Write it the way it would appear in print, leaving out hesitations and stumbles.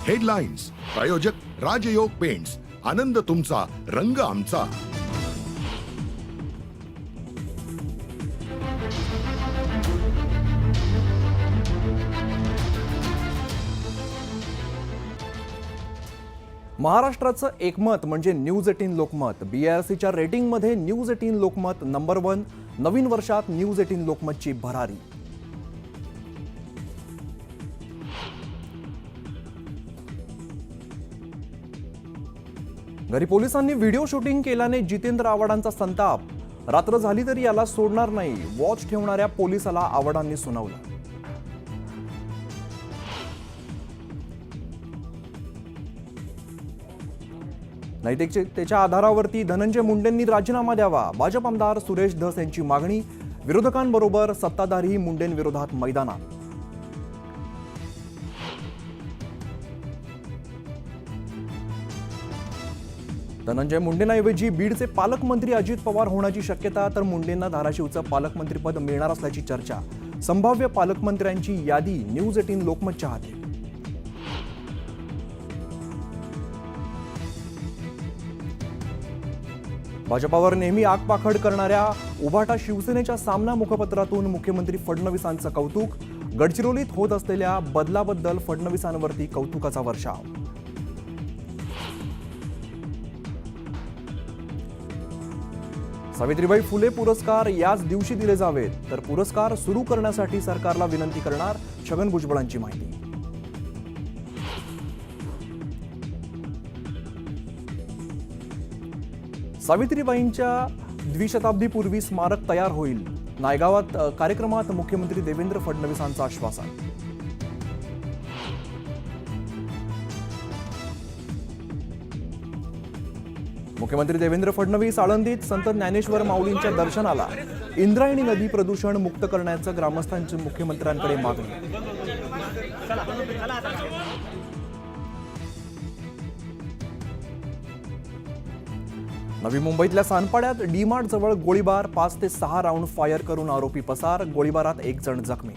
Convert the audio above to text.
Headlines प्रायोजक राजयोग paints, आनंद तुमचा, रंग आमचा. महाराष्ट्राचं एकमत म्हणजे न्यूज 18 लोकमत. BRCच्या रेटिंगमध्ये न्यूज 18 लोकमत नंबर 1. नवीन वर्षात न्यूज 18 लोकमतची भरारी. घरी पोलिसांनी व्हिडिओ शूटिंग केल्याने जितेंद्र आव्हाडांचा संताप. रात्र झाली तरी याला सोडणार नाही, वॉच ठेवणाऱ्या पोलिसाला आव्हाडांनी सुनावलं. नैतिकतेच्या आधारावरती धनंजय मुंडेंनी राजीनामा द्यावा. भाजप आमदार सुरेश धस यांची मागणी. विरोधकांबरोबर सत्ताधारी मुंडेंविरोधात मैदानात. धनंजय मुंडेंऐवजी बीडचे पालकमंत्री अजित पवार होण्याची शक्यता, तर मुंडेंना धाराशिवचं पालकमंत्रीपद मिळणार असल्याची चर्चा. संभाव्य पालकमंत्र्यांची यादी न्यूज 18 लोकमतच्या हाती. भाजपावर नेहमी आगपाखड करणाऱ्या उभाटा शिवसेनेच्या सामना मुखपत्रातून मुख्यमंत्री फडणवीसांचं कौतुक. गडचिरोलीत होत असलेल्या बदलाबद्दल फडणवीसांवरती कौतुकाचा वर्षाव. सावित्रीबाई फुले पुरस्कार याच दिवशी दिले जावेत, तर पुरस्कार सुरू करण्यासाठी सरकारला विनंती करणार. छगन भुजबळांची माहिती. सावित्रीबाईंच्या द्विशताब्दीपूर्वी स्मारक तयार होईल. नायगावात कार्यक्रमात मुख्यमंत्री देवेंद्र फडणवीसांचं आश्वासन. मुख्यमंत्री देवेंद्र फडणवीस आळंदीत संत ज्ञानेश्वर माऊलींच्या दर्शनाला. इंद्रायणी नदी प्रदूषण मुक्त करण्याचं ग्रामस्थांची मुख्यमंत्र्यांकडे मागणी. नवी मुंबईतल्या सानपाड्यात डीमार्ट जवळ गोळीबार. 5 ते 6 राऊंड फायर करून आरोपी पसार. गोळीबारात 1 जण जखमी.